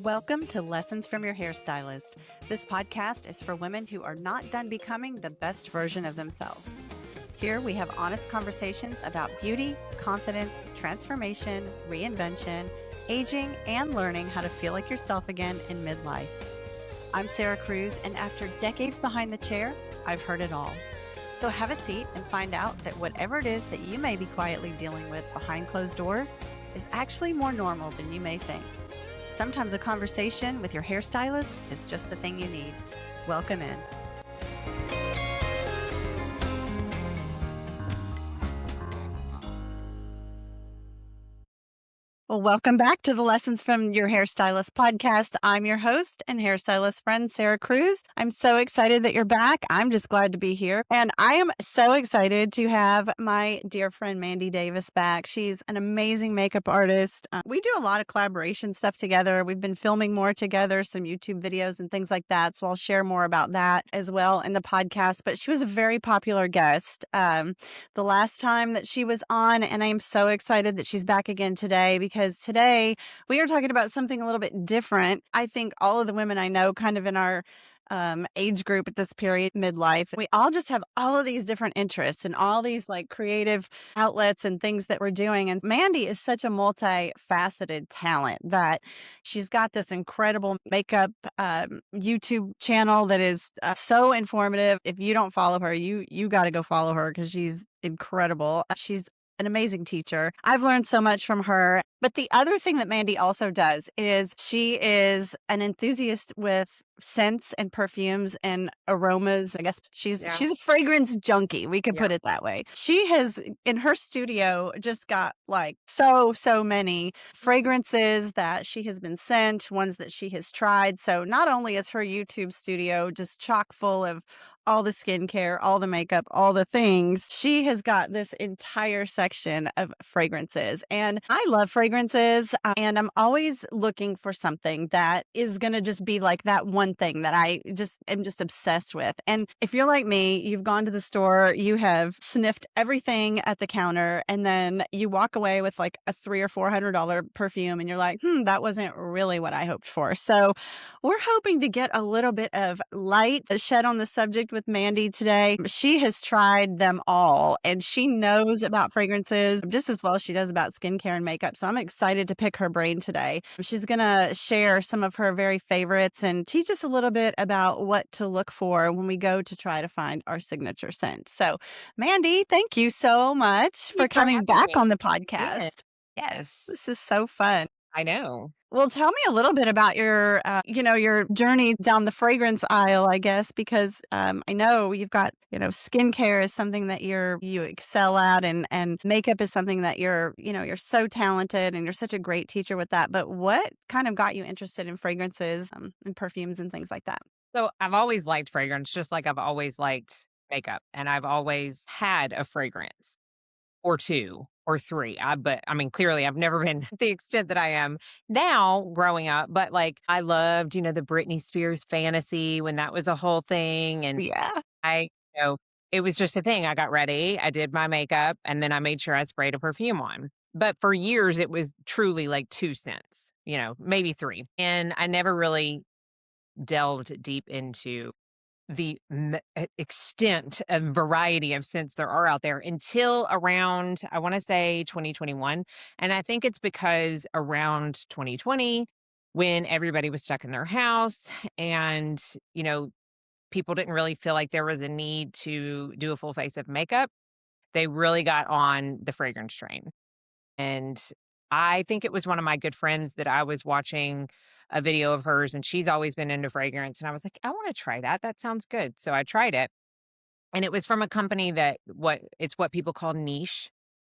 Welcome to Lessons from Your Hairstylist. This podcast is for women who are not done becoming the best version of themselves. Here we have honest conversations about beauty, confidence, transformation, reinvention, aging, and learning how to feel like yourself again in midlife. I'm Sarah Cruz, and after decades behind the chair, I've heard it all. So have a seat and find out that whatever it is that you may be quietly dealing with behind closed doors is actually more normal than you may think. Sometimes a conversation with your hairstylist is just the thing you need. Welcome in. Well, welcome back to the Lessons from Your Hairstylist podcast. I'm your host and hairstylist friend, Sarah Cruz. I'm so excited that you're back. I'm just glad to be here. And I am so excited to have my dear friend, Mandy Davis, back. She's an amazing makeup artist. We do a lot of collaboration stuff together. We've been filming more together, some YouTube videos and things like that. So I'll share more about that as well in the podcast. But she was a very popular guest the last time that she was on. And I am so excited that she's back again today because today we are talking about something a little bit different. I think all of the women I know kind of in our age group at this period, midlife, we all just have all of these different interests and all these like creative outlets and things that we're doing. And Mandy is such a multifaceted talent that she's got this incredible makeup YouTube channel that is so informative. If you don't follow her, you got to go follow her because she's incredible. She's an amazing teacher. I've learned so much from her. But the other thing that Mandy also does is she is an enthusiast with scents and perfumes and aromas. I guess she's a fragrance junkie. We could put it that way. She has in her studio just got like so many fragrances that she has been sent, ones that she has tried. So not only is her YouTube studio just chock full of all the skincare, all the makeup, all the things, she has got this entire section of fragrances. And I love fragrances, and I'm always looking for something that is going to just be like that one thing that I just am just obsessed with. And if you're like me, you've gone to the store, you have sniffed everything at the counter, and then you walk away with like a $300 or $400 perfume, and you're like, that wasn't really what I hoped for. So we're hoping to get a little bit of light shed on the subject with Mandy today. She has tried them all, and she knows about fragrances just as well as she does about skincare and makeup. So I'm excited to pick her brain today. She's going to share some of her very favorites and teach us a little bit about what to look for when we go to try to find our signature scent. So Mandy, thank you so much for coming back on the podcast. Yes. This is so fun. I know. Well, tell me a little bit about your, your journey down the fragrance aisle, I guess, because I know you've got, skincare is something that you excel at, and makeup is something that you're so talented and you're such a great teacher with that. But what kind of got you interested in fragrances and perfumes and things like that? So I've always liked fragrance, just like I've always liked makeup, and I've always had a fragrance or two or three. But I mean, clearly I've never been to the extent that I am now growing up, but like I loved, the Britney Spears fantasy when that was a whole thing. And Yeah. it was just a thing. I got ready, I did my makeup, and then I made sure I sprayed a perfume on. But for years, it was truly like 2 scents, maybe 3. And I never really delved deep into the extent and variety of scents there are out there until around, I want to say 2021. And I think it's because around 2020, when everybody was stuck in their house and, people didn't really feel like there was a need to do a full face of makeup, they really got on the fragrance train. And I think it was one of my good friends that I was watching a video of hers, and she's always been into fragrance. And I was like, I want to try that. That sounds good. So I tried it. And it was from a company that it's what people call niche.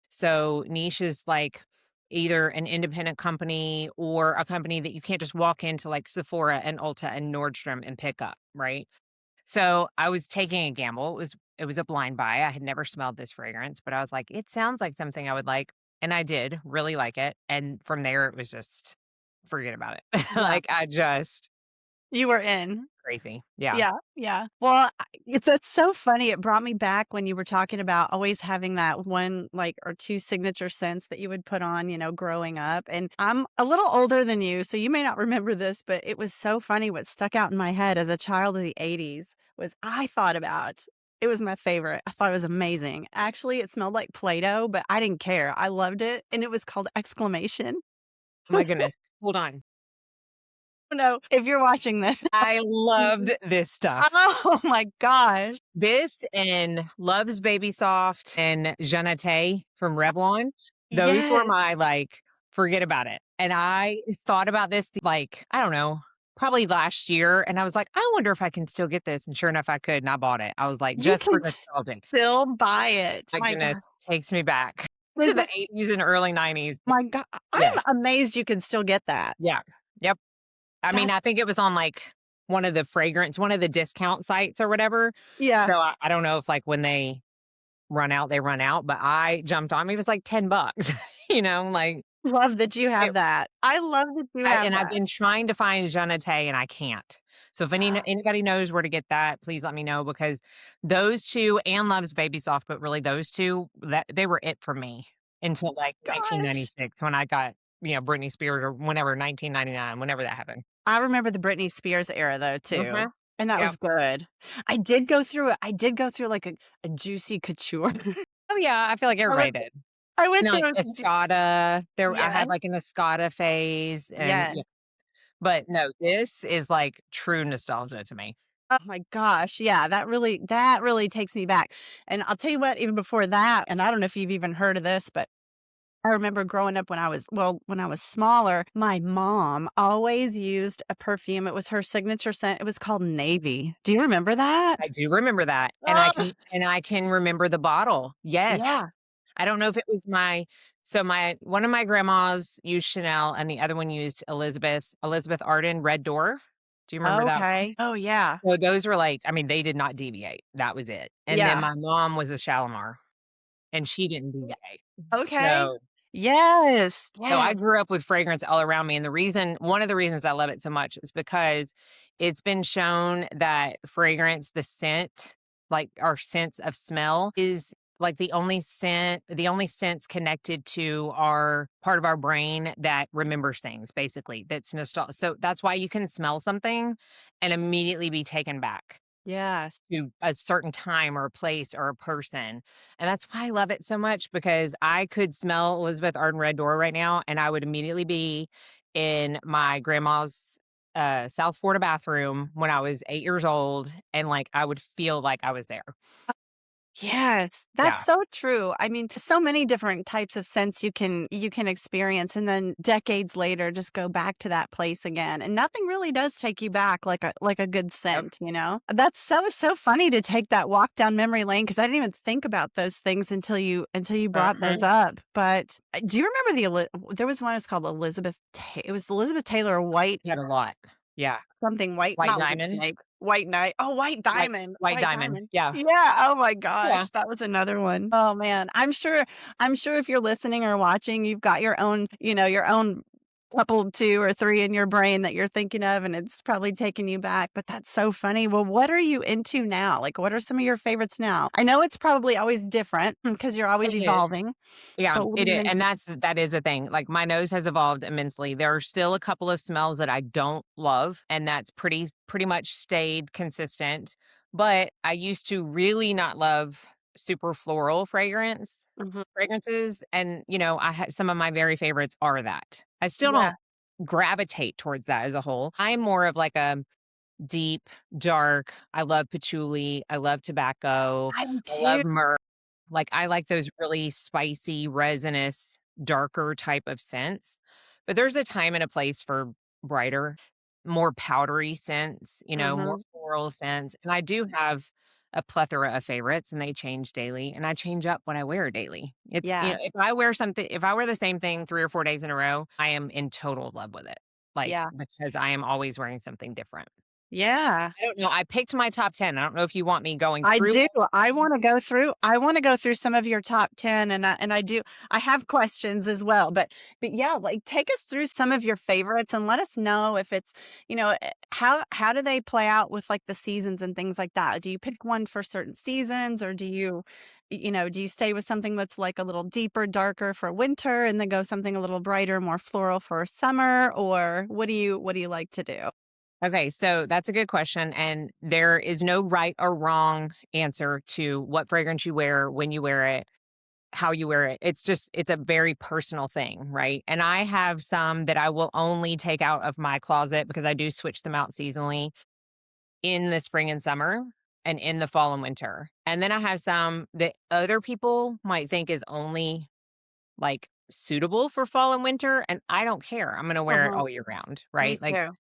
So niche is like either an independent company or a company that you can't just walk into like Sephora and Ulta and Nordstrom and pick up, right? So I was taking a gamble. It was a blind buy. I had never smelled this fragrance, but I was like, it sounds like something I would like. And I did really like it. And from there, it was just forget about it. Yeah. Like I just You were in. Crazy. Yeah. Yeah, yeah. Well, that's so funny. It brought me back when you were talking about always having that one, like, or 2 signature scents that you would put on, growing up, and I'm a little older than you, so you may not remember this, but it was so funny what stuck out in my head as a child of the '80s was I thought about it was my favorite. I thought it was amazing. Actually, it smelled like Play-Doh, but I didn't care. I loved it, and it was called Exclamation. My goodness. Hold on. No, if you're watching this. I loved this stuff. Oh my gosh. This and Love's Baby Soft and Jeanette from Revlon, those were Yes. my, like, forget about it. And I thought about this, like, I don't know, probably last year, and I was like, "I wonder if I can still get this," and sure enough, I could, and I bought it. I was like, You just for can nostalgia. still buy it. My My goodness, god. takes me back to the '80s and early '90s. My god, I'm Yes. amazed you can still get that. Yeah. Yep. I mean, That I think it was on, like, one of the discount sites or whatever. yeah. So I don't know if, like, when they run out, but I jumped on, it was like $10, like, Love that you have it that. I love that you have and I've that. been trying to find Jeanette and I can't. So if anybody knows where to get that, please let me know because those 2 and Love's Baby Soft, but really those 2, that they were it for me until, like, Gosh. 1996 when I got, Britney Spears or whenever, 1999, whenever that happened. I remember the Britney Spears era though too, Mhm. and that Yep. was good. I did go through like a juicy couture. Oh, yeah, I feel like I everybody went did. I went And, like, through a ju Escada, I yeah, had, like, an Escada phase and yeah. yeah, but no, this is, like, true nostalgia to me. Oh my gosh, yeah, that really takes me back, and I'll tell you what, even before that, and I don't know if you've even heard of this, but I remember growing up when I was smaller, my mom always used a perfume, it was her signature scent, it was called Navy. Do you remember that? I do remember that, Oh, and I can remember the bottle. Yes. yeah. I don't know if it was my one of my grandmas used Chanel and the other one used Elizabeth Arden Red Door. Do you remember that one? Okay. Oh, yeah. So those were like I mean, they did not deviate. That was it. And then Yeah. my mom was a Shalimar, and she didn't Yeah. deviate. Okay. So Yes, So I yes. grew up with fragrance all around me, and one of the reasons I love it so much is because it's been shown that fragrance, the scent, like our sense of smell, is like the only sense connected to our part of our brain that remembers things, basically. That's nostalgia. So that's why you can smell something and immediately be taken back Yes. to a certain time or a place or a person. And that's why I love it so much because I could smell Elizabeth Arden Red Door right now and I would immediately be in my grandma's South Florida bathroom when I was 8 years old and like I would feel like I was there. Yes, that's Yeah. so true. I mean, so many different types of scents you can experience and then decades later just go back to that place again. And nothing really does take you back like a good Yep. scent, you know? That's so funny to take that walk down memory lane because I didn't even think about those things until you brought those Uh-huh. up. But do you remember there was one it's called it was Elizabeth Taylor White Had a lot. Yeah. something white, White not white diamond. snake, white knight. Oh, white diamond, White white diamond. diamond. Yeah. Yeah, oh my Yeah. gosh, that was another one. Oh man, I'm sure if you're listening or watching, you've got your own couple, 2 or 3 in your brain that you're thinking of, and it's probably taking you back, but that's so funny. Well, what are you into now? Like, what are some of your favorites now? I know it's probably always different because you're always It is. evolving, Yeah, but what are it you is, and into? that is a thing. Like my nose has evolved immensely. There are still a couple of smells that I don't love, and that's pretty much stayed consistent. But I used to really not love super floral Mhm. fragrances, and I had some of my very favorites are that. I still Yeah, don't gravitate towards that as a whole. I'm more of like a deep, dark. I love patchouli. I love tobacco. I do I too. love myrrh. Like, I like those really spicy, resinous, darker type of scents, but there's a time and a place for brighter, more powdery scents, more Mhm. floral scents, and I do have a plethora of favorites, and they change daily, and I change up what I wear daily. Yes. if I wear the same thing 3 or 4 days in a row, I am in total love with it, like, Yeah. because I am always wearing something different. Yeah. I don't know. I picked my top 10. I don't know if you want me going I through. do. I wanna go through some of your top 10, and I do I have questions as well, but yeah, like, take us through some of your favorites and let us know if it's, how do they play out with, like, the seasons and things like that? Do you pick one for certain seasons, or do you stay with something that's, like, a little deeper, darker for winter and then go something a little brighter, more floral for summer, or what do you like to do? Okay, so that's a good question. And there is no right or wrong answer to what fragrance you wear, when you wear it, how you wear it. It's a very personal thing, right? And I have some that I will only take out of my closet because I do switch them out seasonally in the spring and summer and in the fall and winter. And then I have some that other people might think is only like suitable for fall and winter. And I don't care. I'm going to wear it Uh-huh. all year round, Me right? Like, too.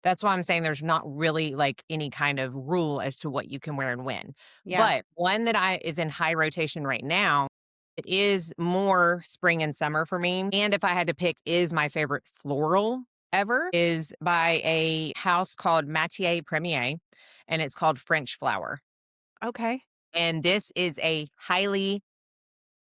that's why I'm saying there's not really like any kind of rule as to what you can wear and when. Yeah. But one that I is in high rotation right now, it is more spring and summer for me. And if I had to pick is my favorite floral ever is by a house called Matier Premier, and it's called French Flower. Okay. And this is a highly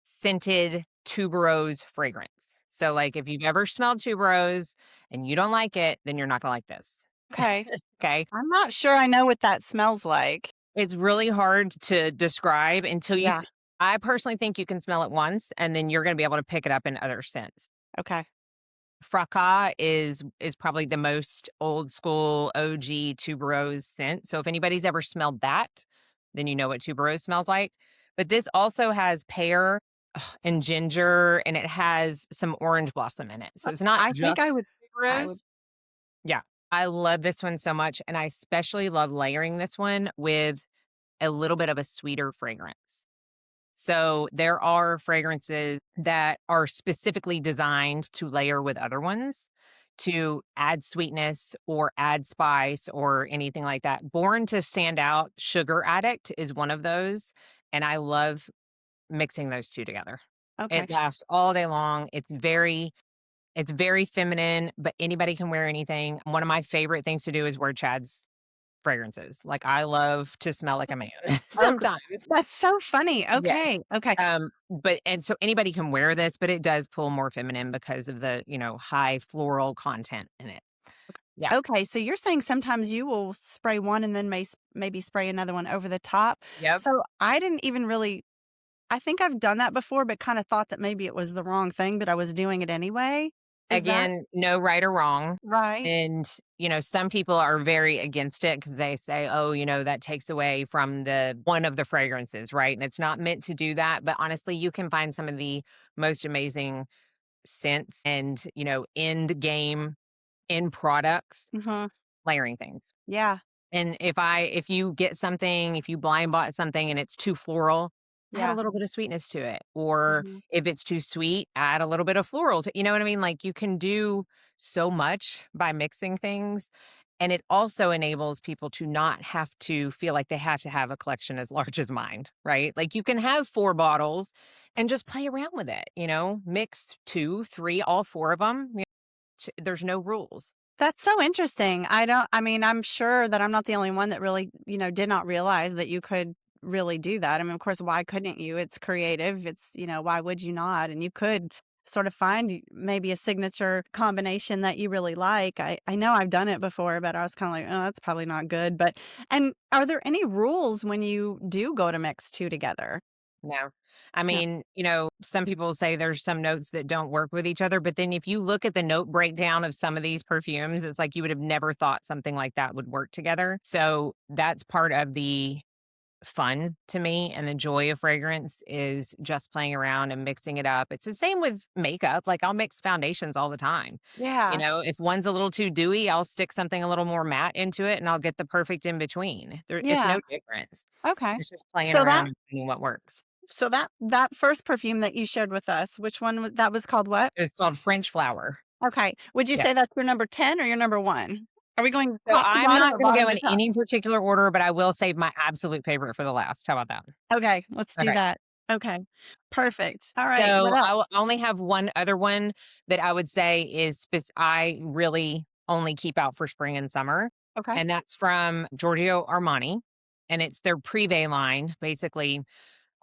scented tuberose fragrance. So like if you've ever smelled tuberose and you don't like it, then you're not gonna like this. Okay. Okay. I'm not sure I know what that smells like. It's really hard to describe until you Yeah. s I personally think you can smell it once, and then you're gonna be able to pick it up in other scents. Okay. Fracas is probably the most old school OG tuberose scent, so if anybody's ever smelled that, then you know what tuberose smells like. But this also has pear and ginger, and it has some orange blossom in it, so it's not I think just I would tuberose. Yeah, I love this one so much, and I especially love layering this one with a little bit of a sweeter fragrance. So there are fragrances that are specifically designed to layer with other ones to add sweetness or add spice or anything like that. Born to Stand Out Sugar Addict is one of those. And I love mixing those two together. okay. It lasts all day long. It's very feminine, but anybody can wear anything. One of my favorite things to do is wear Chad's fragrances. Like I love to smell like a man Okay. sometimes. That's so funny. Yeah. Okay. Okay. But and so anybody can wear this, but it does pull more feminine because of the, high floral content in it. Yeah. Okay. So you're saying sometimes you will spray one and then maybe spray another one over the top. Yep. So I didn't even really I think I've done that before, but kind of thought that maybe it was the wrong thing, but I was doing it anyway. Is that Again, no right or wrong. right? And, some people are very against it because they say, oh, that takes away from the one of the fragrances, right? And it's not meant to do that. But honestly, you can find some of the most amazing scents and, end game in products Mhm. layering things. Yeah. And if you blind bought something and it's too floral, add a Yeah. little bit of sweetness to it. Or Mhm. if it's too sweet, add a little bit of floral to, you know what I mean? Like you can do so much by mixing things. And it also enables people to not have to feel like they have to have a collection as large as mine, right? Like you can have 4 bottles and just play around with it, mix 2, 3, all 4 of them. There's no rules. That's so interesting. I mean, I'm sure that I'm not the only one that really, did not realize that you could really do that. I mean, of course, why couldn't you? It's creative. Why would you not? And you could sort of find maybe a signature combination that you really like. I know I've done it before, but I was kind of like, oh, that's probably not good. And are there any rules when you do go to mix two together? No. I No. mean, some people say there's some notes that don't work with each other, but then if you look at the note breakdown of some of these perfumes, it's like you would have never thought something like that would work together. So that's part of the fun to me and the joy of fragrance is just playing around and mixing it up. It's the same with makeup. Like I'll mix foundations all the time. Yeah. If one's a little too dewy, I'll stick something a little more matte into it and I'll get the perfect in between. It's Yeah. no difference. Okay. It's just playing So that around and seeing what works. that first perfume that you shared with us, which one that was called what? It's called French flower. Okay. Would you Yeah. say that's your number 10 or your number 1? Are we going So top to I'm bottom not or gonna bottom go to in top? any particular order, but I will save my absolute favorite for the last. How about that? Okay, let's do Okay. that. Okay. Perfect. All right. What So else? I only have one other one that I would say is I really only keep out for spring and summer. Okay. and that's from Giorgio Armani, and it's their Privé line. Basically,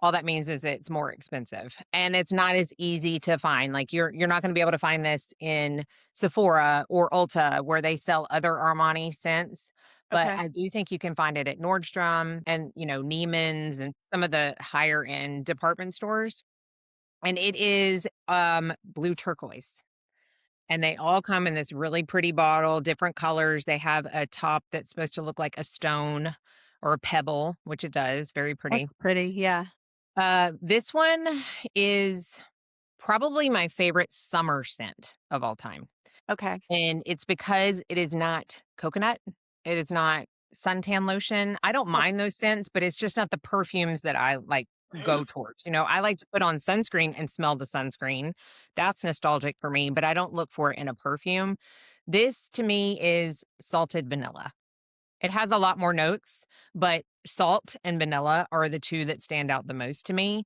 all that means is it's more expensive, and it's not as easy to find. Like, you're not gonna be able to find this in Sephora or Ulta where they sell other Armani scents, but Okay. I do think you can find it at Nordstrom and, Neiman's and some of the higher end department stores, and it is, blue turquoise. And they all come in this really pretty bottle, different colors. They have a top that's supposed to look like a stone or a pebble, which it does, very pretty. That's pretty. Yeah. This one is probably my favorite summer scent of all time. Okay. And it's because it is not coconut. It is not suntan lotion. I don't mind those scents, but it's just not the perfumes that I like go towards. I like to put on sunscreen and smell the sunscreen. That's nostalgic for me, but I don't look for it in a perfume. This to me is salted vanilla. It has a lot more notes, but salt and vanilla are the two that stand out the most to me.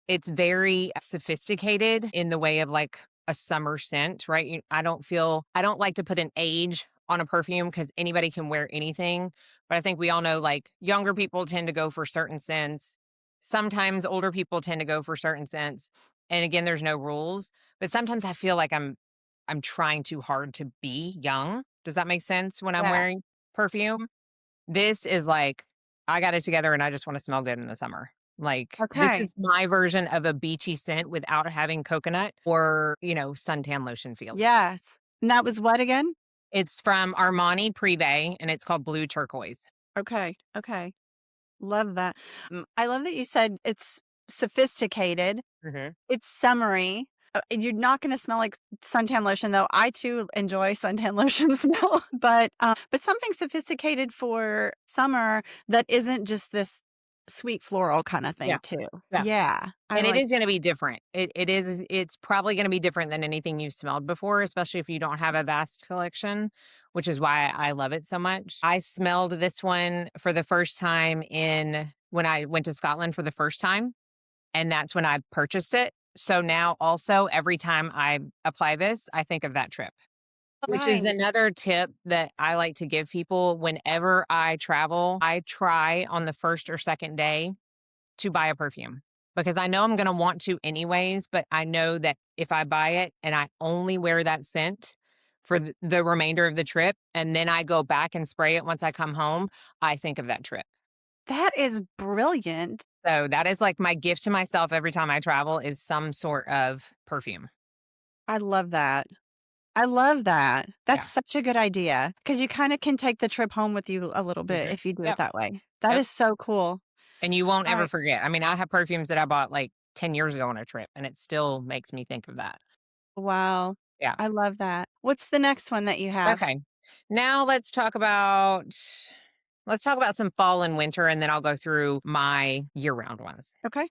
It's very sophisticated in the way of like a summer scent, right? I don't like to put an age on a perfume because anybody can wear anything. But I think we all know like younger people tend to go for certain scents. Sometimes older people tend to go for certain scents. And again, there's no rules. But sometimes I feel like I'm trying too hard to be young. Does that make sense when I'm Yeah. wearing perfume? This is like, I got it together and I just wanna smell good in the summer. Like, this Okay. is my version of a beachy scent without having coconut or, suntan lotion feels. Yes. And that was what again? It's from Armani Privé, and it's called Blue Turquoise. Okay. Okay. Love that. I love that you said it's sophisticated. Mhm. It's summery. You're not gonna smell like suntan lotion, though. I too enjoy suntan lotion smell, but something sophisticated for summer that isn't just this sweet floral kinda Yeah, thing too. yeah. Yeah, I And it like is gonna be different. It's probably gonna be different than anything you've smelled before, especially if you don't have a vast collection, which is why I love it so much. I smelled this one for the first time in when I went to Scotland for the first time, and that's when I purchased it. So now also every time I apply this, I think of that trip, which is right. another tip that I like to give people whenever I travel. I try on the first or second day to buy a perfume because I know I'm gonna want to anyways, but I know that if I buy it and I only wear that scent for the remainder of the trip, and then I go back and spray it once I come home, I think of that trip. That is brilliant. So that is like my gift to myself every time I travel is some sort of perfume. I love that. I love that. That's Yeah. such a good idea because you kinda can take the trip home with you a little bit Mhm. if you do it Yep. that way. That Yep. is so cool. And you won't ever Alright. forget. I mean, I have perfumes that I bought like 10 years ago on a trip, and it still makes me think of that. Wow. Yeah. I love that. What's the next one that you have? Okay. Now let's talk about some fall and winter, and then I'll go through my year-round ones. Okay.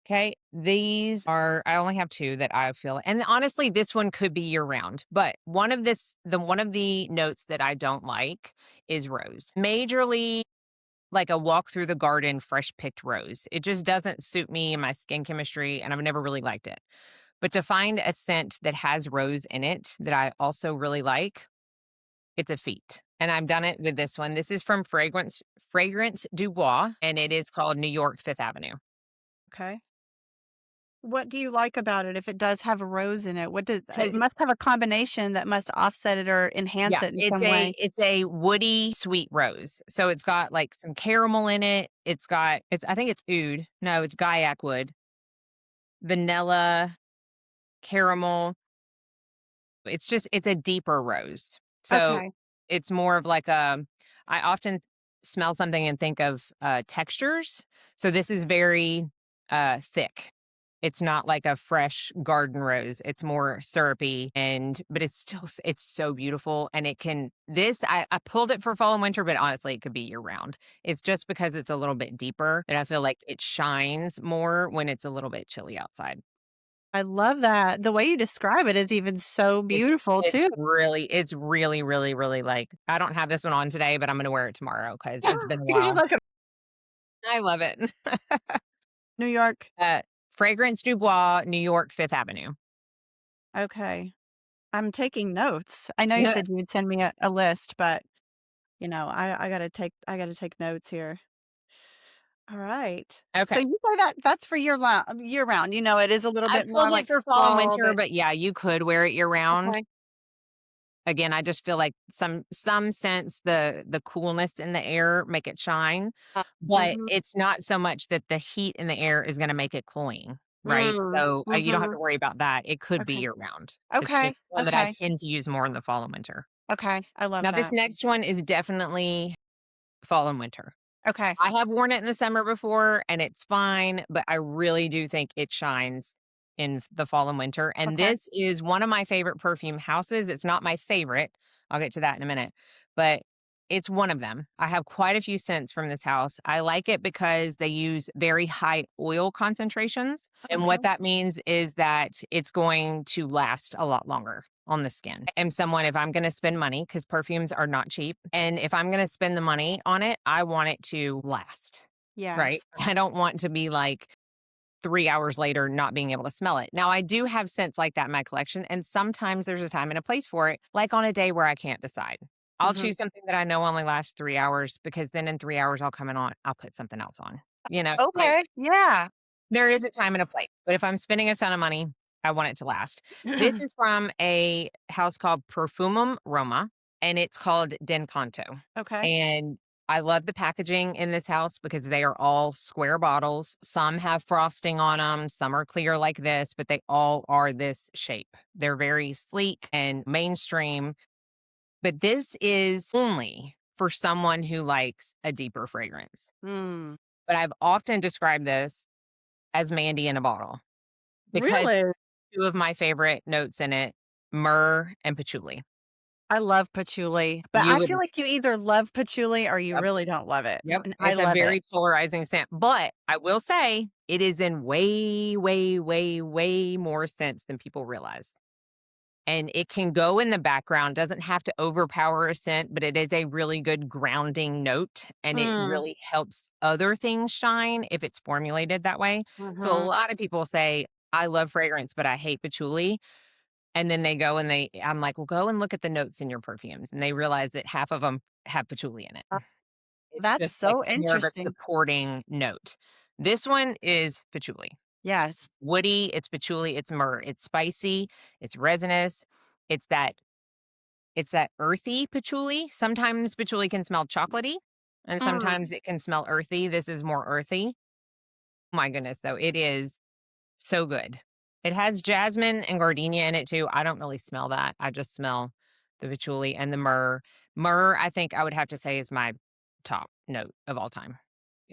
Okay. I only have two that I feel, and honestly, this one could be year-round, but one of the notes that I don't like is rose. Majorly like a walk through the garden, fresh picked rose. It just doesn't suit me and my skin chemistry, and I've never really liked it. But to find a scent that has rose in it that I also really like, it's a feat. And I've done it with this one. This is from Fragrance Du Bois, and it is called New York Fifth Avenue. Okay. What do you like about it if it does have a rose in it? What does it Because must have a combination that must offset it or enhance yeah, it in it's some a way. it's a woody sweet rose. So it's got like some caramel in it. It's I think it's oud. No, it's Gaiac wood, vanilla, caramel. It's a deeper rose. So Okay. it's more of like I often smell something and think of textures. So this is very thick. It's not like a fresh garden rose. It's more syrupy but it's so beautiful. And I pulled it for fall and winter, but honestly it could be year round. It's just because it's a little bit deeper that I feel like it shines more when it's a little bit chilly outside. I love that. The way you describe it is even so It's beautiful too. it's really, really, really, like I don't have this one on today, but I'm gonna wear it tomorrow because 'cause it's been a Because you while. look at I love it. New York. Uh, Fragrance Du Bois, New York, Fifth Avenue. Okay. I'm taking notes. I know you No, said you would send me a list, but I gotta take notes here. All right. So Okay. you say that that's for year round. It is a little I bit more pulled it like for fall and fall, winter, but but yeah, you could wear it year round. okay. Again, I just feel like some sense the coolness in the air make it shine, but Mhm. it's not so much that the heat in the air is gonna make it cloying, right? Mm, So, you don't have mhm. to worry about that. It could be Okay. year round. It's Okay. just one that I Okay. tend to use more in the fall and winter. Okay. I love Now this that. next one is definitely fall and winter. Okay. I have worn it in the summer before and it's fine, but I really do think it shines in the fall and winter. And Okay. this is one of my favorite perfume houses. It's not my favorite. I'll get to that in a minute, but it's one of them. I have quite a few scents from this house. I like it because they use very high oil concentrations. And Okay. what that means is that it's going to last a lot longer on the skin. I'm someone, if I'm going to spend money, because perfumes are not cheap, and if I'm going to spend the money on it, I want it to last, right? Yes. I don't want to be like 3 hours later not being able to smell it. Now, I do have scents like that in my collection, and sometimes there's a time and a place for it, like on a day where I can't decide. I'll Mhm. choose something that I know only lasts 3 hours because then in 3 hours I'll come in on, I'll put something else on. Like Okay. Yeah. there is a time and a place, but if I'm spending a ton of money, I want it to last. This is from a house called Perfumum Roma, and it's called Dencanto. Okay. And I love the packaging in this house because they are all square bottles. Some have frosting on them, some are clear like this, but they all are this shape. They're very sleek and mainstream, but this is only for someone who likes a deeper fragrance. Mm. But I've often described this as Mandy in a bottle because Really? two of my favorite notes in it, myrrh and patchouli. I love patchouli, but You I would feel like you either love patchouli or you Yep, really don't love it, yep. and I It's a love it. very polarizing scent, but I will say it is in way, way, way, way more scents than people realize. And it can go in the background, doesn't have to overpower a scent, but it is a really good grounding note, and it Mm. really helps other things shine if it's formulated that way. So a Mhm. lot of people say, "I love fragrance, but I hate patchouli." And then they go and I'm like, "Well, go and look at the notes in your perfumes," and they realize that half of them have patchouli in it. Uh, It's that's just like so more of a interesting. supporting note. This one is patchouli. Yes. Woody, it's patchouli, it's myrrh, it's spicy, it's resinous, it's that earthy patchouli. Sometimes patchouli can smell chocolatey, and Mm. sometimes it can smell earthy. This is more earthy. My goodness, though, it is so good. It has jasmine and gardenia in it too. I don't really smell that. I just smell the patchouli and the myrrh. Myrrh, I think I would have to say is my top note of all time.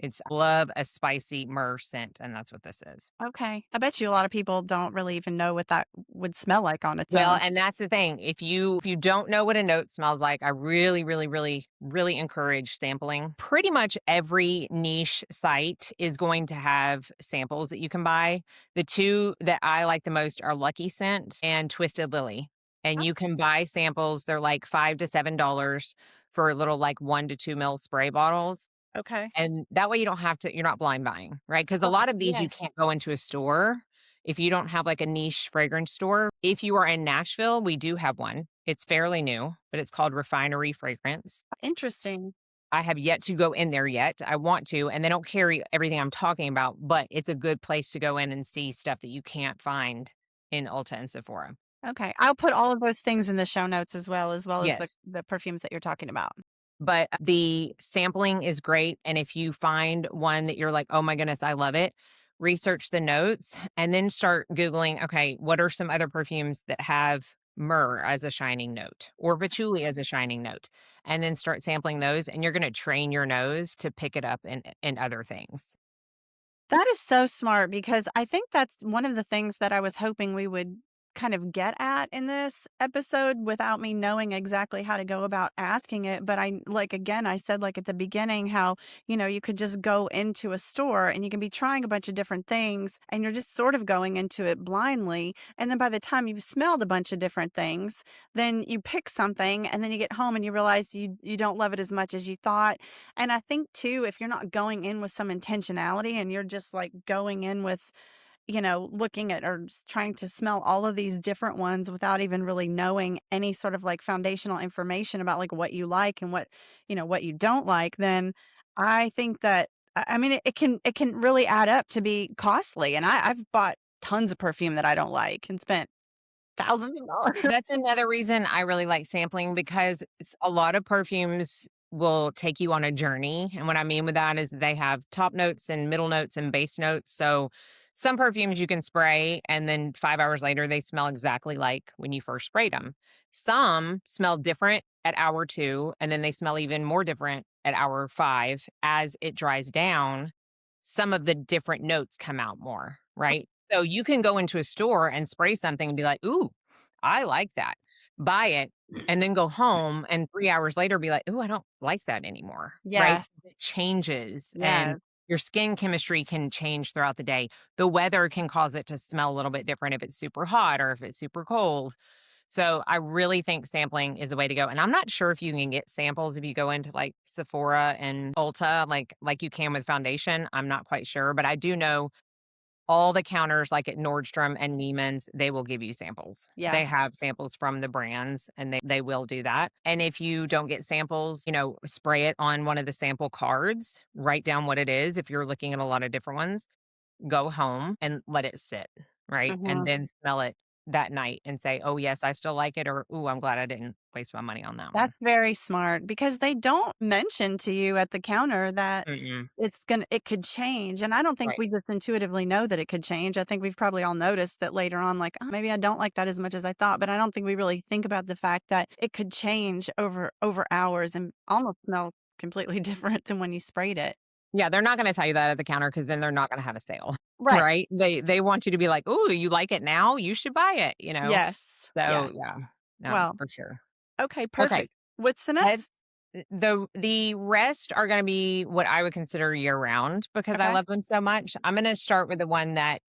I love a spicy myrrh scent, and that's what this is. Okay. I bet you a lot of people don't really even know what that would smell like on its Well, own. and that's the thing. If you don't know what a note smells like, I really, really, really, really encourage sampling. Pretty much every niche site is going to have samples that you can buy. The two that I like the most are Lucky Scent and Twisted Lily. And Oh, you can buy samples. They're like $5 to $7 for little like 1 to 2 ml spray bottles. okay. And that way you don't have to you're not blind buying, right? Because a Okay. lot of these you Yes. can't go into a store if you don't have like a niche fragrance store. If you are in Nashville, we do have one. It's fairly new, but it's called Refinery Fragrance. Interesting. I have yet to go in there yet. I want to, and they don't carry everything I'm talking about, but it's a good place to go in and see stuff that you can't find in Ulta and Sephora. Okay. I'll put all of those things in the show notes as well as the Yes. the perfumes that you're talking about. But the sampling is great, and if you find one that you're like, "Oh my goodness, I love it," research the notes and then start Googling, okay, what are some other perfumes that have myrrh as a shining note or patchouli as a shining note? And then start sampling those, and you're gonna train your nose to pick it up in other things. That is so smart because I think that's one of the things that I was hoping we would kind of get at in this episode without me knowing exactly how to go about asking it. But I, like, again, I said, like, at the beginning, how, you could just go into a store and you can be trying a bunch of different things and you're just sort of going into it blindly. And then by the time you've smelled a bunch of different things, then you pick something and then you get home and you realize you don't love it as much as you thought. And I think too, if you're not going in with some intentionality and you're just like going in with, looking at or trying to smell all of these different ones without even really knowing any sort of like foundational information about like what you like and what you don't like, then I think that I mean it can really add up to be costly. And I've bought tons of perfume that I don't like and spent thousands of dollars. That's another reason I really like sampling because a lot of perfumes will take you on a journey. And what I mean with that is they have top notes and middle notes and base notes. So some perfumes you can spray and then 5 hours later they smell exactly like when you first sprayed them. Some smell different at hour 2 and then they smell even more different at hour 5. As it dries down, some of the different notes come out more, right? So you can go into a store and spray something and be like, "Ooh, I like that." Buy it and then go home and 3 hours later be like, "Ooh, I don't like that anymore." Right? Yes. It changes and Yes. your skin chemistry can change throughout the day. The weather can cause it to smell a little bit different if it's super hot or if it's super cold. So I really think sampling is the way to go. And I'm not sure if you can get samples if you go into like Sephora and Ulta like you can with foundation. I'm not quite sure, but I do know all the counters like at Nordstrom and Neiman's, they will give you samples. They Yes. have samples from the brands and they will do that. And if you don't get samples, spray it on one of the sample cards, write down what it is. If you're looking at a lot of different ones, go home and let it sit, right? And Mhm. then smell it that night and say, "Oh, yes, I still like it," or, "Ooh, I'm glad I didn't waste my money on that one." That's very smart because they don't mention to you at the counter that Mm-mm. it could change. And I don't think Right. we just intuitively know that it could change. I think we've probably all noticed that later on, like, oh, maybe I don't like that as much as I thought. But I don't think we really think about the fact that it could change over hours and almost smell completely different than when you sprayed it. Yeah, they're not gonna tell you that at the counter because then they're not gonna have a sale, Right. right? They want you to be like, "Ooh, you like it now? You should buy it," you know? Yes. So, Yes. yeah, Well, for sure. okay, Okay, perfect. What's the head next? the rest are gonna be what I would consider year-round because I Okay. love them so much. I'm gonna start with the one that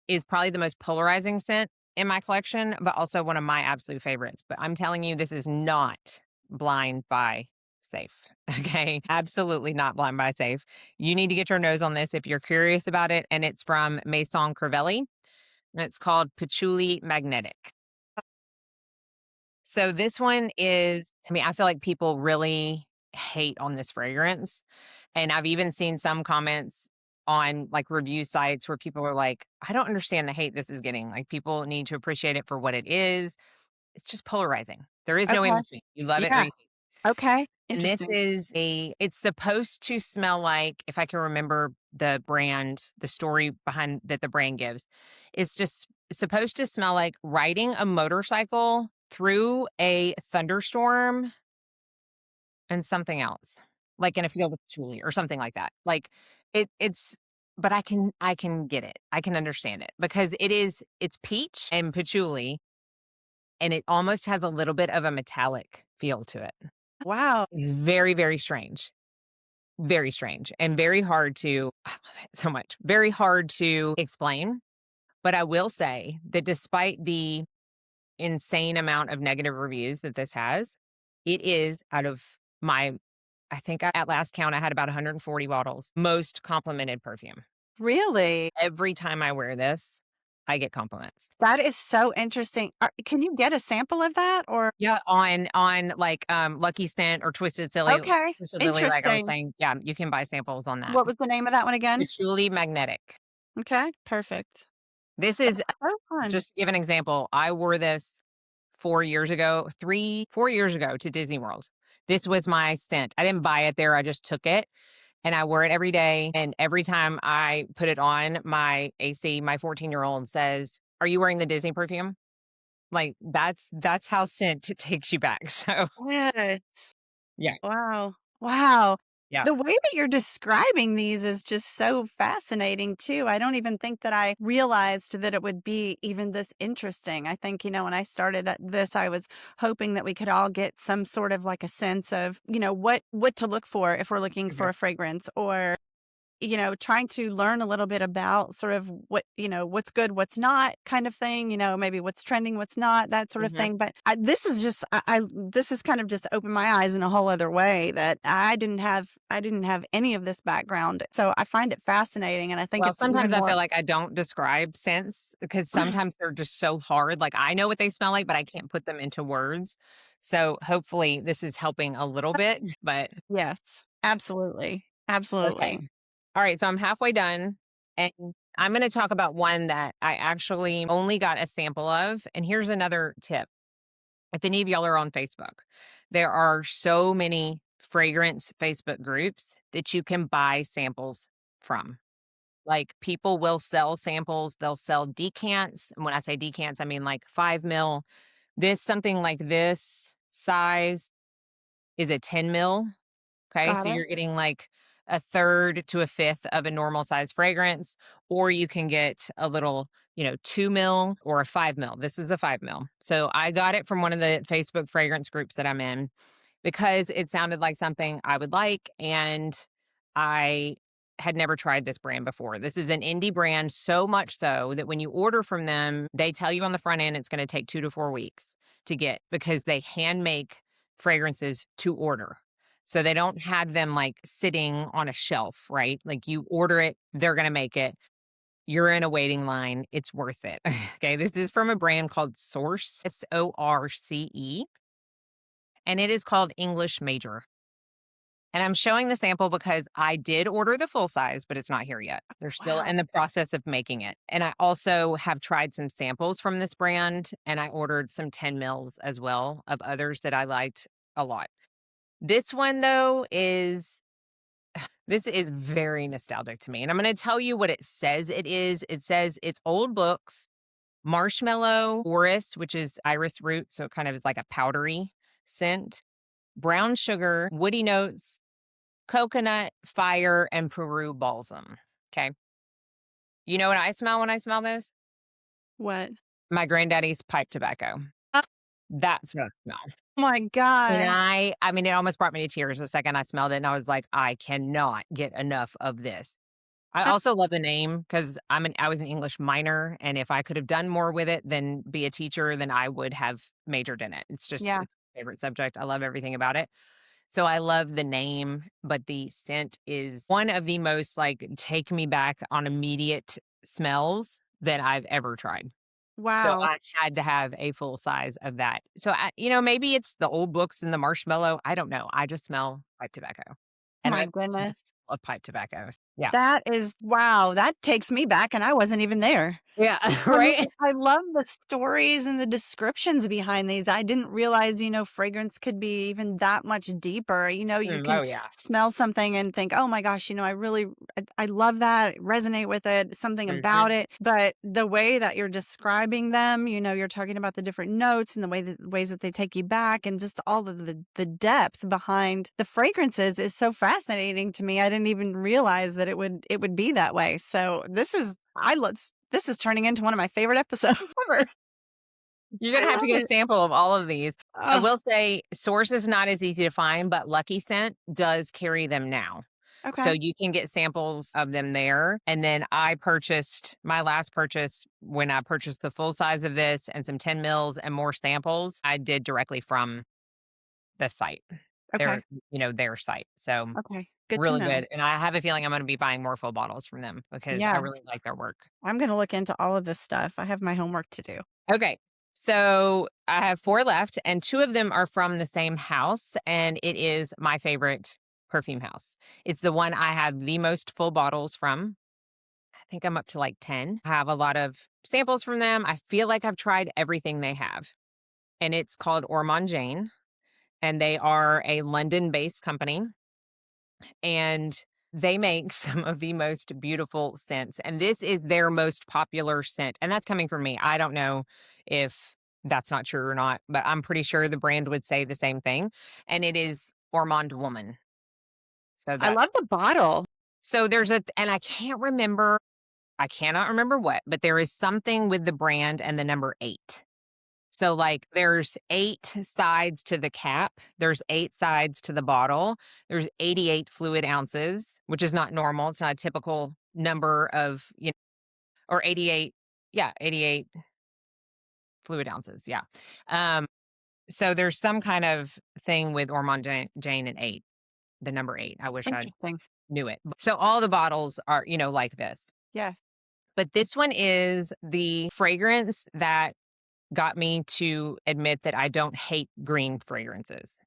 is probably the most polarizing scent in my collection, but also one of my absolute favorites. But I'm telling you, this is not blind buy safe. Okay. Absolutely not blind buy safe. You need to get your nose on this if you're curious about it. And it's from Maison Crivelli. And it's called Patchouli Magnetic. So this one is, I mean, I feel like people really hate on this fragrance. And I've even seen some comments on like review sites where people are like, I don't understand the hate this is getting. Like people need to appreciate it for what it is. It's just polarizing. There is no in Okay. between. You love it or Yeah. you hate it. Okay. And this Interesting. is it's supposed to smell like, if I can remember the brand, the story behind that the brand gives, it's just supposed to smell like riding a motorcycle through a thunderstorm and something else, like in a field of patchouli or something like that. Like it's but I can get it. I can understand it because it's peach and patchouli and it almost has a little bit of a metallic feel to it. Wow. It's very, very strange. Very strange and very hard to I love it so much. Very hard to explain, but I will say that despite the insane amount of negative reviews that this has, it is out of my I think at last count, I had about 140 bottles, most complimented perfume. Really? Every time I wear this, I get compliments. That is so interesting. Can you get a sample of that or Yeah, on like Lucky Scent or okay, Twisted Lily, like I was interesting. saying, yeah, you can buy samples on that. What was the name of that one again? Patchouli Magnetic. Okay, perfect. This is So fun. just to give an example, I wore this 4 years ago, 4 years ago to Disney World. This was my scent. I didn't buy it there. I just took it and I wear it every day. And every time I put it on, my AC, my 14-year-old says, "Are you wearing the Disney perfume?" Like that's how scent takes you back. So Yes. yeah, Wow. Wow. yeah. The way that you're describing these is just so fascinating too. I don't even think that I realized that it would be even this interesting. I think, when I started at this, I was hoping that we could all get some sort of like a sense of, what to look for if we're looking for Mhm. a fragrance or trying to learn a little bit about sort of what, what's good, what's not kind of thing, maybe what's trending, what's not, that sort of Mhm. thing. But this is just, this has kind of just opened my eyes in a whole other way that I didn't have any of this background. So I find it fascinating. And I think Well, it's sometimes even I feel more. like I don't describe scents because sometimes they're just so hard. Like I know what they smell like, but I can't put them into words. So hopefully this is helping a little bit, but Yes, absolutely. Absolutely. okay. All right. So I'm halfway done and I'm going to talk about one that I actually only got a sample of. And here's another tip. If any of y'all are on Facebook, there are so many fragrance Facebook groups that you can buy samples from. Like people will sell samples, they'll sell decants. And when I say decants, I mean like 5 ml. Something like this size is a 10 ml. Okay. Got So it. you're getting like a third to a fifth of a normal size fragrance, or you can get a little, 2 ml or a 5 ml. This is a 5 ml. So I got it from one of the Facebook fragrance groups that I'm in because it sounded like something I would like. And I had never tried this brand before. This is an indie brand, so much so that when you order from them, they tell you on the front end it's going to take 2 to 4 weeks to get because they hand make fragrances to order. So they don't have them like sitting on a shelf, right? Like you order it, they're going to make it. You're in a waiting line. It's worth it. Okay. This is from a brand called Source, Source, and it is called English Major. And I'm showing the sample because I did order the full size, but it's not here yet. They're still Wow. in the process of making it. And I also have tried some samples from this brand and I ordered some 10 mils as well of others that I liked a lot. This one though this is very nostalgic to me. And I'm going to tell you what it says it is. It says it's old books, marshmallow, orris, which is iris root, so it kind of is like a powdery scent, brown sugar, woody notes, coconut, fire, and Peru balsam. Okay. You know what I smell when I smell this? What? My granddaddy's pipe tobacco. Oh That's what I smell. my And gosh. I mean, it almost brought me to tears the second I smelled it. And I was like, I cannot get enough of this. I Uh, also love the name because I was an English minor. And if I could have done more with it than be a teacher, then I would have majored in it. yeah. It's my favorite subject. I love everything about it. So I love the name, but the scent is one of the most like take me back on immediate smells that I've ever tried. So Wow. I had to have a full size of that. So maybe it's the old books and the marshmallow. I don't know. I just smell pipe tobacco. And My I goodness. love pipe tobacco. Yeah. That is wow, that takes me back and I wasn't even there. Yeah. I mean, Right. I love the stories and the descriptions behind these. I didn't realize, fragrance could be even that much deeper. You can Oh yeah. smell something and think, oh my gosh, I love that, resonate with it, something about Hmm. it. But the way that you're describing them, you're talking about the different notes and ways that they take you back and just all of the depth behind the fragrances is so fascinating to me. I didn't even realize that it would be that way. So this is turning into one of my favorite episodes ever. You're I gonna have to love get a it. sample of all of these. I Oh, will say Source is not as easy to find, but Lucky Scent does carry them now. So okay. you can get samples of them there. And then I purchased my last purchase when I purchased the full size of this and some 10 mils and more samples, I did directly from the site, Okay. their site. So Okay. Good to really know. good. And I have a feeling I'm going to be buying more full bottles from them because I Yeah. really like their work. I'm going to look into all of this stuff. I have my homework to do. Okay. So I have four left, and two of them are from the same house, and it is my favorite perfume house. It's the one I have the most full bottles from. I think I'm up to like 10. I have a lot of samples from them. I feel like I've tried everything they have, and it's called Ormond Jane, and they are a London based company, and they make some of the most beautiful scents. And this is their most popular scent. And that's coming from me. I don't know if that's not true or not, but I'm pretty sure the brand would say the same thing. And it is Ormond Woman. So I love that's the bottle. so there's and I cannot remember what, but there is something with the brand and the number 8. So, like, there's 8 sides to the cap, there's 8 sides to the bottle, there's 88 fluid ounces, which is not normal, it's not a typical number of, or 88, yeah, 88 fluid ounces, yeah. Um, so there's some kind of thing with Ormond Jane and 8, the number 8. I wish I Interesting. knew it. So all the bottles are, like this. Yes. But this one is the fragrance that got me to admit that I don't hate green fragrances.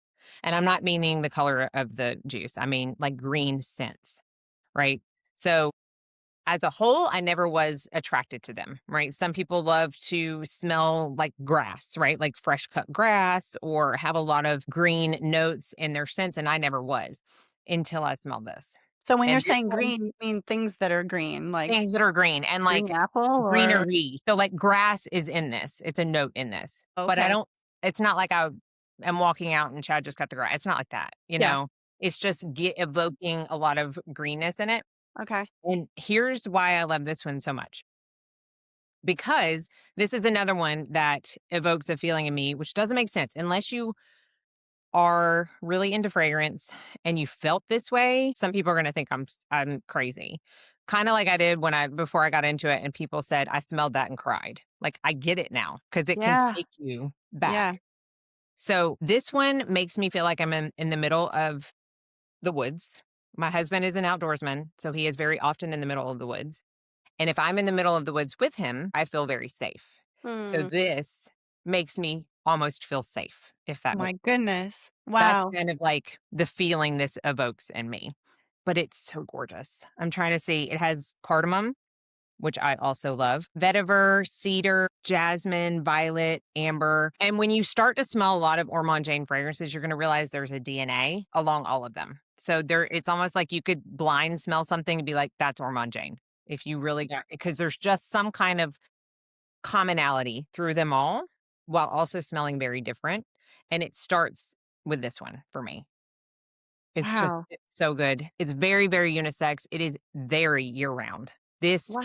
And I'm not meaning the color of the juice. I mean like green scents, right? So as a whole, I never was attracted to them, right? Some people love to smell like grass, right? Like fresh cut grass or have a lot of green notes in their scents. And I never was until I smelled this. So when you're And this saying one, green, you mean things that are green, like things that are green and green like apple or greenery. So like grass is in this. It's a note in this. But I okay. don't it's not like I am walking out and Chad just cut the grass. It's not like that, Yeah. It's just evoking a lot of greenness in it. Okay. And here's why I love this one so much. Because this is another one that evokes a feeling in me, which doesn't make sense unless you are really into fragrance and you felt this way. Some people are going to think I'm crazy. Kind of like I did before I got into it and people said I smelled that and cried. Like I get it now because it can Yeah. take you Yeah. back. So this one makes me feel like I'm in the middle of the woods. My husband is an outdoorsman, so he is very often in the middle of the woods. And if I'm in the middle of the woods with him, I feel very safe. So Hmm. this makes me almost feel safe, if that makes My goodness. that's Wow. kind of like the feeling this evokes in me. But it's so gorgeous. I'm trying to see. It has cardamom, which I also love, vetiver, cedar, jasmine, violet, amber. And when you start to smell a lot of Ormond Jane fragrances, you're going to realize there's a DNA along all of them. So it's almost like you could blind smell something and be like, that's Ormond Jane. If you really got, because there's just some kind of commonality through them all while also smelling very different. And it starts with this one for me. Wow. It's so good. It's very, very unisex. It is very year round. Wow.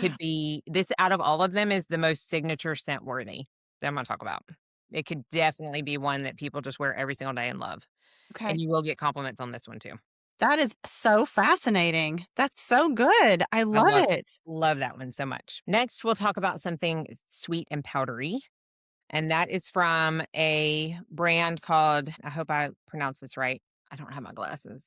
This out of all of them is the most signature scent worthy that I'm gonna talk about. It could definitely be one that people just wear every single day and love. Okay. And you will get compliments on this one too. That is so fascinating. That's so good. I I love it. love that one so much. Next, we'll talk about something sweet and powdery. And that is from a brand called, I hope I pronounce this right. I don't have my glasses.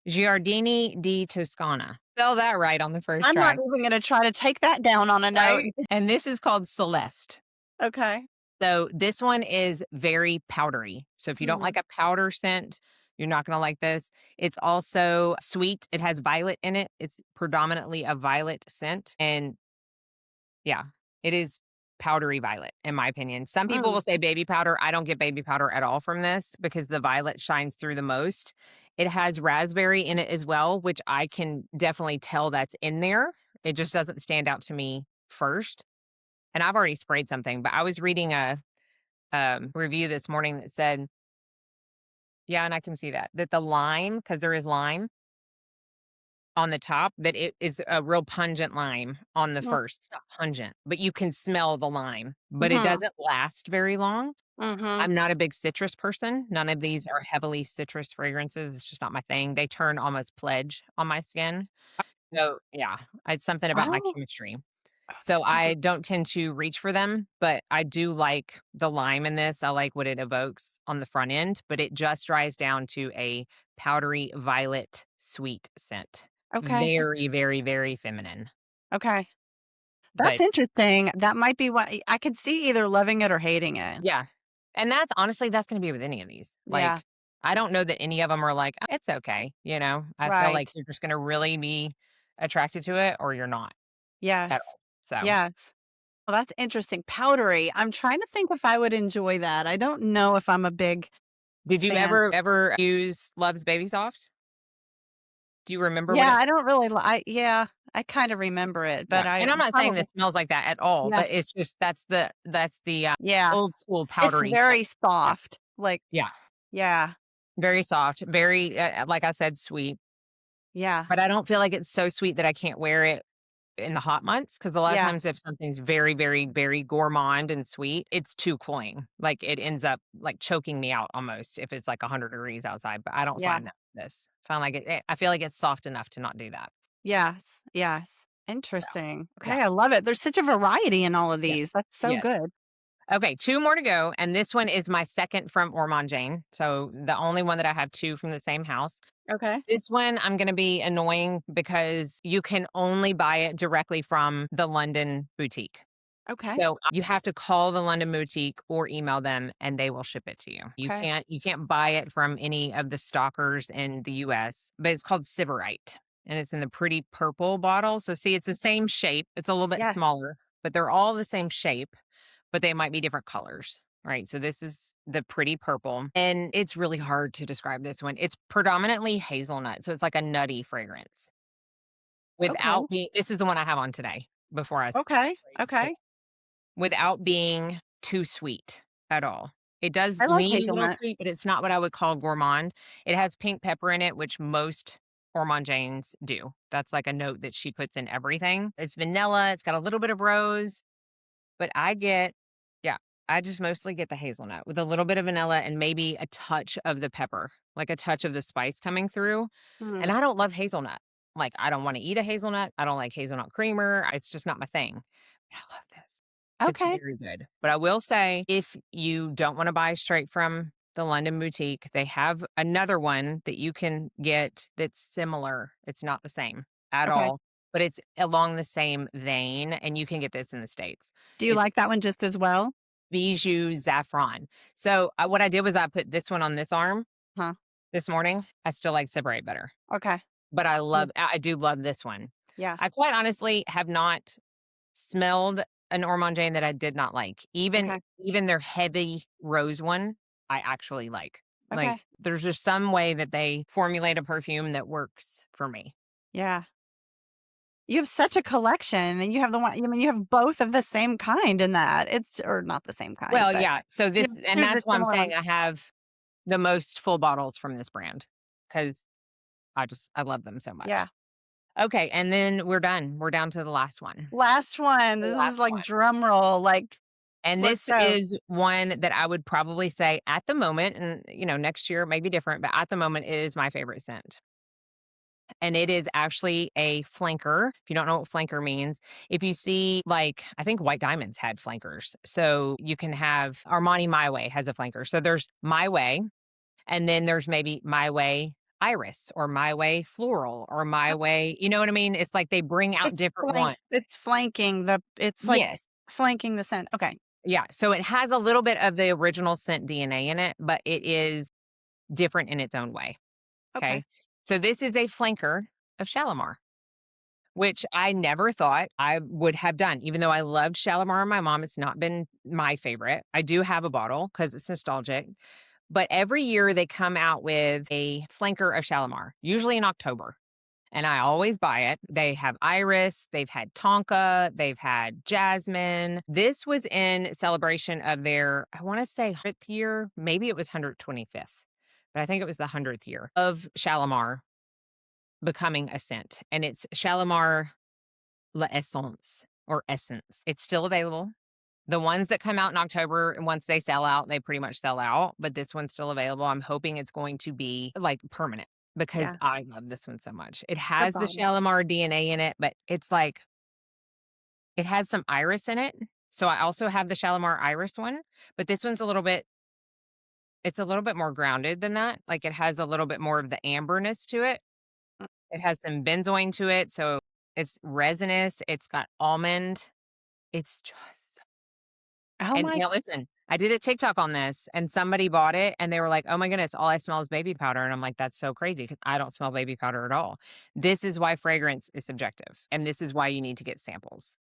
Giardini di Toscana. Spell that right on the first I'm not try, even gonna try to take that down on a note. right? And this is called Celeste. Okay. So this one is very powdery. So if you don't Hmm. like a powder scent, you're not going to like this. It's also sweet. It has violet in it. It's predominantly a violet scent. And yeah, it is powdery violet, in my opinion. Some people Mm. will say baby powder. I don't get baby powder at all from this because the violet shines through the most. It has raspberry in it as well, which I can definitely tell that's in there. It just doesn't stand out to me first. And I've already sprayed something, but I was reading a review this morning that said, yeah, and I can see that the lime, because there is lime on the top, that it is a real pungent lime on the first. It's not pungent, but you can smell the lime, but it Mm-hmm. doesn't last very long. Mm-hmm. I'm not a big citrus person. None of these are heavily citrus fragrances. It's just not my thing. They turn almost pledge on my skin. So yeah, it's something about my Oh, chemistry. So I don't tend to reach for them, but I do like the lime in this. I like what it evokes on the front end, but it just dries down to a powdery violet sweet scent. okay. Very, very, very feminine. Okay. That's But interesting. That might be what I could see either loving it or hating it. yeah. And that's honestly, that's going to be with any of these. Yeah. Like, I don't know that any of them are like, "Oh, it's okay." I feel like Right. you're just going to really be attracted to it or you're not at Yes. all. So. Yes. Well, that's interesting. Powdery. I'm trying to think if I would enjoy that. I don't know if I'm a big Did you fan. ever use Love's Baby Soft? Do you remember what Yeah, it I don't really yeah, I kind of remember it, but Yeah, I and I'm not saying probably this smells like that at all, yeah. but it's just that's the Yeah. old school It's powdery scent. very Yeah. soft. Like, Yeah, yeah. very soft, very, like I said, sweet, Yeah. but I don't feel like it's so sweet that I can't wear it in the hot months, because a lot of Yeah. times if something's very, very, very gourmand and sweet, it's too cloying. Like, it ends up, like, choking me out almost if it's, like, 100 degrees outside, but I don't Yeah. find that with this. I feel like it's soft enough to not do that. Yes. Yes. So, Interesting. yeah. Okay. I love it. There's such a variety in all of Yes. these. That's so Yes. good. Okay, 2 more to go, and this one is my second from Ormond Jane, so the only one that I have 2 from the same house. Okay. This one, I'm gonna be annoying because you can only buy it directly from the London boutique. Okay. So, you have to call the London boutique or email them, and they will ship it to you. Okay. You can't buy it from any of the stockers in the US, but it's called Sybarite, and it's in the pretty purple bottle. So, see, it's the same shape. It's a little bit Yeah. smaller, but they're all the same shape, but they might be different colors. Right. So this is the pretty purple. And it's really hard to describe this one. It's predominantly hazelnut. So it's like a nutty fragrance Okay. without being, this is the one I have on today before I Okay. sprayed today, Okay. without being too sweet at all. It does I like lean a little hazelnut. sweet, but it's not what I would call gourmand. It has pink pepper in it, which most Ormond Janes do. That's like a note that she puts in everything. It's vanilla. It's got a little bit of rose. But yeah, I just mostly get the hazelnut with a little bit of vanilla and maybe a touch of the pepper, like a touch of the spice coming through. And Mhm. I don't love hazelnut. Like, I don't want to eat a hazelnut. I don't like hazelnut creamer. It's just not my thing. But I love this. It's Okay. very good. But I will say, if you don't want to buy straight from the London boutique, they have another one that you can get that's similar. It's not the same at Okay. all, but it's along the same vein. And you can get this in the States. Do you It's like that one just as well? Bijou Saffron. So, what I did was I put this one on this arm Huh. this morning. I still like Separate better, Okay. but Mm. I do love this one. Yeah. I quite honestly have not smelled an Ormond Jane that I did not like. Okay. Even their heavy rose one, I actually like. Okay. Like, there's just some way that they formulate a perfume that works for me. Yeah. You have such a collection and you have the one, I mean, you have both of the same kind in that. It's, or not the same kind, Well, but yeah, so you this have and 2 of that's the why I'm similar saying ones. I have the most full bottles from this brand because I love them so Yeah. much. Okay, and then we're done. We're down to the last one. Last one. The This is last like one. drum roll, like, And let's this go. is one that I would probably say at the moment, and next year may be different, but at the moment it is my favorite scent. And it is actually a flanker. If you don't know what flanker means, if you see, like, I think White Diamonds had flankers. So you can have Armani My Way has a flanker. So there's My Way, and then there's maybe My Way Iris or My Way Floral or My Oh, Way. You know what I mean? It's like they bring out different ones. it's flanking the, it's like Yes. flanking the scent. Okay. Yeah. So it has a little bit of the original scent DNA in it, but it is different in its own way. Okay. Okay. So this is a flanker of Shalimar, which I never thought I would have done. Even though I loved Shalimar and my mom, it's not been my favorite. I do have a bottle because it's nostalgic. But every year they come out with a flanker of Shalimar, usually in October. And I always buy it. They have Iris, they've had Tonka, they've had Jasmine. This was in celebration of their, I want to say 100th year, maybe it was 125th, but I think it was the 100th year of Shalimar becoming a scent. And it's Shalimar La Essence or Essence. It's still available. The ones that come out in October, and once they sell out, they pretty much sell out, but this one's still available. I'm hoping it's going to be like permanent because Yeah. I love this one so much. It The has the bottle. Shalimar DNA in it, but it's like it has some iris in it. So I also have the Shalimar Iris one, but this one's it's a little bit more grounded than that. Like, it has a little bit more of the amberness to it. Mm. It has some benzoin to it, so it's resinous. It's got almond. It's just Oh And my, now listen, I did a TikTok on this and somebody bought it and they were like, "Oh my goodness, all I smell is baby powder." And I'm like, "That's so crazy because I don't smell baby powder at all." This is why fragrance is subjective. And this is why you need to get samples.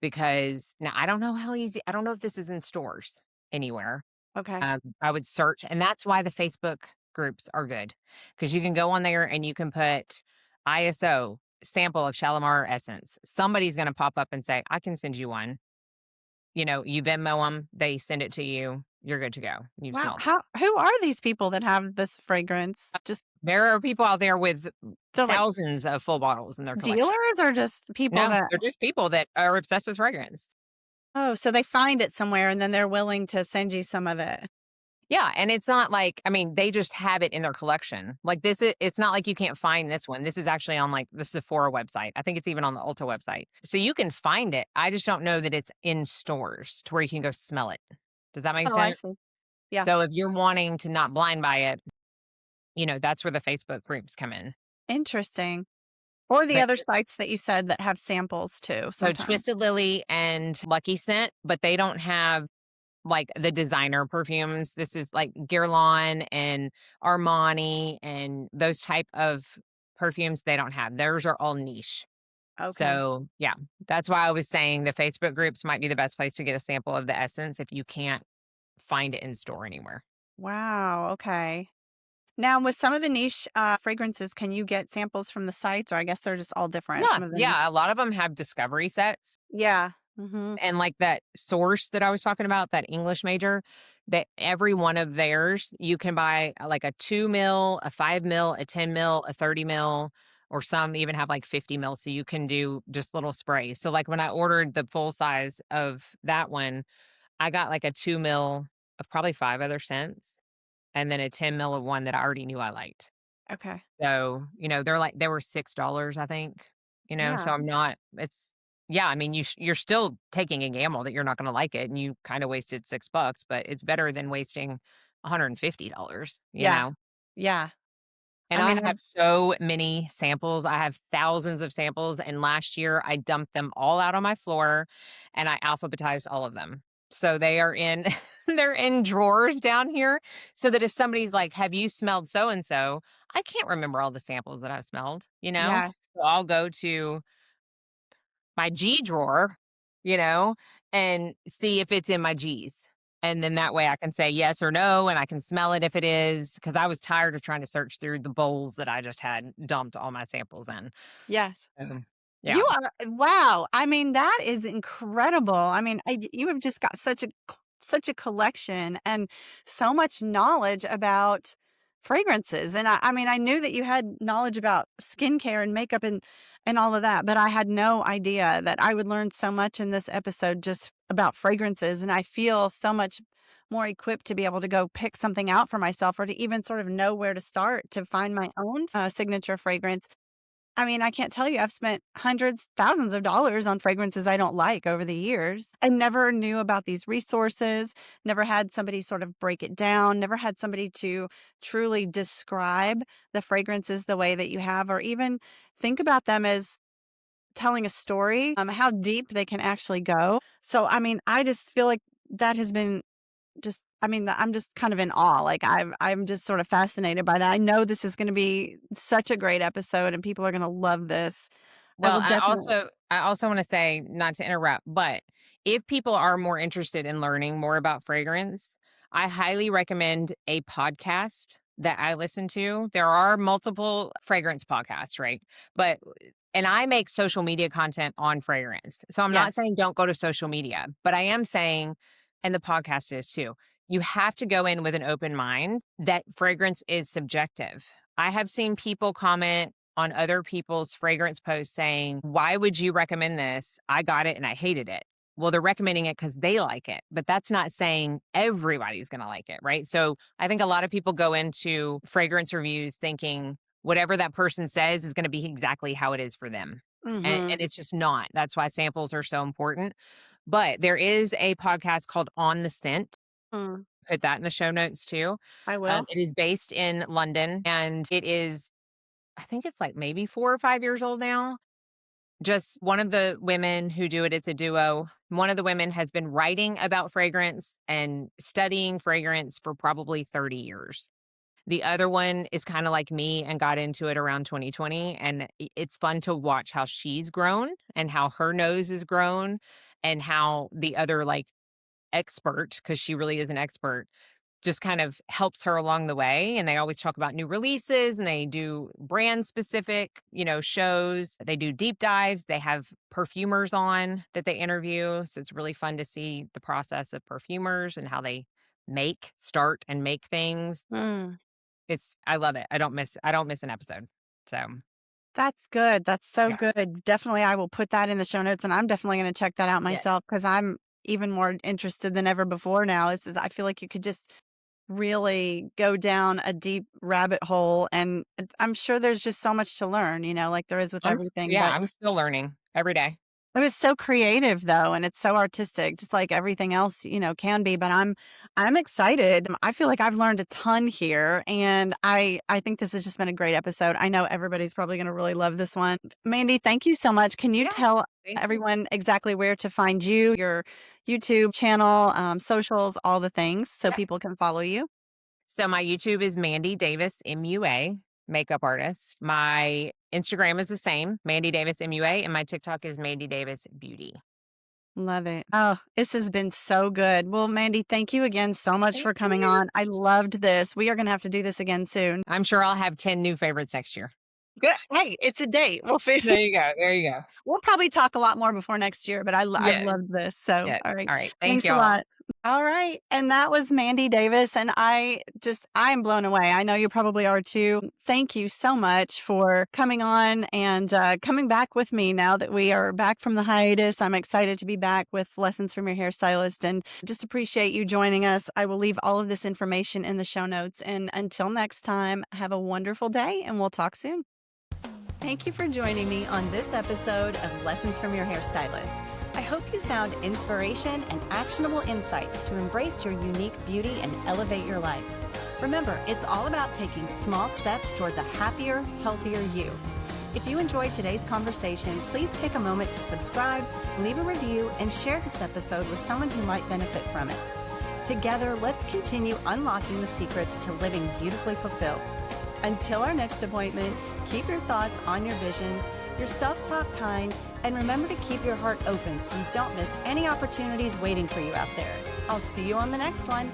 Because now I don't know how easy, I don't know if this is in stores anywhere. okay. I would search, and that's why the Facebook groups are good because you can go on there and you can put ISO sample of Shalimar Essence. Somebody's going to pop up and say, "I can send you one." You Venmo them, they send it to you, you're good to go. You've Wow. smelled it. Who are these people that have this fragrance? Just There are people out there with the like thousands of full bottles in their collection. dealers or just people No, that they're just people that are obsessed with fragrance. oh, so they find it somewhere and then they're willing to send you some of it. Yeah, and it's not like, I mean, they just have it in their collection. Like it's not like you can't find this one. This is actually on like the Sephora website. I think it's even on the Ulta website. So you can find it. I just don't know that it's in stores to where you can go smell it. Does that make Oh, I sense? see. Yeah. So if you're wanting to not blind buy it, that's where the Facebook groups come in. Interesting. Or the But other sites that you said that have samples too so sometimes. Twisted Lily and Lucky Scent, but they don't have like the designer perfumes. This is like Guerlain and Armani and those type of perfumes they don't have. Theirs are all niche. Okay. So, yeah, that's why I was saying the Facebook groups might be the best place to get a sample of the essence if you can't find it in store anywhere. Wow. Okay. Now, with some of the niche fragrances, can you get samples from the sites, or I guess they're just all different? Yeah, Some of them, yeah, a lot of them have discovery sets. yeah. Hmm. And like that source that I was talking about, that English major, that every one of theirs, you can buy like a 2 mil, a 5 mil, a 10 mil, a 30 mil, or some even have like 50 mil. So you can do just little sprays. So like when I ordered the full size of that one, I got like a 2 mil of probably five other scents and then a 10 mil of one that I already knew I liked. Okay. So, they were $6, I think, so Yeah. I'm not, yeah, I mean, you're still taking a gamble that you're not going to like it and you kind of wasted $6, but it's better than wasting $150, Yeah. Yeah. and I I mean, have so many samples. I have thousands of samples. And last year I dumped them all out on my floor and I alphabetized all of them. So they are in, they're in drawers down here so that if somebody's like, have you smelled so and so? I can't remember all the samples that I've smelled. yeah. So I'll go to my G drawer, you know, and see if it's in my G's. And then that way I can say yes or no, and I can smell it if it is, because I was tired of trying to search through the bowls that I just had dumped all my samples in. Yes. Yeah. You are wow. I mean, that is incredible. I mean, you have just got such a collection and so much knowledge about fragrances. And I mean, I knew that you had knowledge about skincare and makeup and all of that, but I had no idea that I would learn so much in this episode just about fragrances. And I feel so much more equipped to be able to go pick something out for myself or to even sort of know where to start to find my own signature fragrance. I mean, I can't tell you, I've spent hundreds, thousands of dollars on fragrances I don't like over the years. I never knew about these resources, never had somebody sort of break it down, never had somebody to truly describe the fragrances the way that you have, or even think about them as telling a story, how deep they can actually go. So, I mean, I just feel like that has been just I mean, I'm just kind of in awe. Like I'm just sort of fascinated by that. I know this is going to be such a great episode and people are going to love this. I Well, will I definitely. also I also want to say, not to interrupt, but if people are more interested in learning more about fragrance, I highly recommend a podcast that I listen to. There are multiple fragrance podcasts, right? But and I make social media content on fragrance. So I'm not Yes. saying don't go to social media, but I am saying, and the podcast is too, you have to go in with an open mind that fragrance is subjective. I have seen people comment on other people's fragrance posts saying, "Why would you recommend this? I got it and I hated it." Well, they're recommending it because they like it, but that's not saying everybody's going to like it, right? So I think a lot of people go into fragrance reviews thinking whatever that person says is going to be exactly how it is for them. And Mhm. it's just not. That's why samples are so important. But there is a podcast called On the Scent. Mm, Put that in the show notes too. I will. It is based in London and it is, I think it's like maybe 4 or 5 years old now. Just one of the women who do it, it's a duo. One of the women has been writing about fragrance and studying fragrance for probably 30 years. The other one is kinda like me and got into it around 2020, and it's fun to watch how she's grown and how her nose has grown and how the other, like, expert, because she really is an expert, just kind of helps her along the way. And they always talk about new releases and they do brand specific, shows. They do deep dives. They have perfumers on that they interview. So it's really fun to see the process of perfumers and how they start and make things. Mm. I love it. I don't miss an episode. So That's good. That's so yeah. good. Definitely, I will put that in the show notes, and I'm definitely going to check that out Yeah. myself because I'm even more interested than ever before now. I feel like you could just really go down a deep rabbit hole, and I'm sure there's just so much to learn, like there is with everything. But I'm still learning every day. it was so creative though, and it's so artistic, just like everything else, can be. But I'm excited. I feel like I've learned a ton here, and I think this has just been a great episode. I know everybody's probably going to really love this one. Mandy, thank you so much. Can you tell everyone exactly where to find you, your YouTube channel, socials, all the things, so people can follow you? So my YouTube is Mandy Davis MUA Makeup Artist. My Instagram is the same, Mandy Davis MUA, and my TikTok is Mandy Davis Beauty. Love it. Oh, this has been so good. Well, Mandy, thank you again so much for coming on. I loved this. We are going to have to do this again soon. I'm sure I'll have 10 new favorites next year. Good. Hey, it's a date. We'll figure. There you go. There you go. We'll probably talk a lot more before next year, but I loved this. So, all right. All right. Thanks a lot. All right. And that was Mandy Davis. And I'm blown away. I know you probably are too. Thank you so much for coming on and coming back with me now that we are back from the hiatus. I'm excited to be back with Lessons from Your Hairstylist and just appreciate you joining us. I will leave all of this information in the show notes. And until next time, have a wonderful day and we'll talk soon. Thank you for joining me on this episode of Lessons from Your Hairstylist. I hope you found inspiration and actionable insights to embrace your unique beauty and elevate your life. Remember, it's all about taking small steps towards a happier, healthier you. If you enjoyed today's conversation, please take a moment to subscribe, leave a review, and share this episode with someone who might benefit from it. Together, let's continue unlocking the secrets to living beautifully fulfilled. Until our next appointment, keep your thoughts on your visions, your self-talk kind, and remember to keep your heart open so you don't miss any opportunities waiting for you out there. I'll see you on the next one.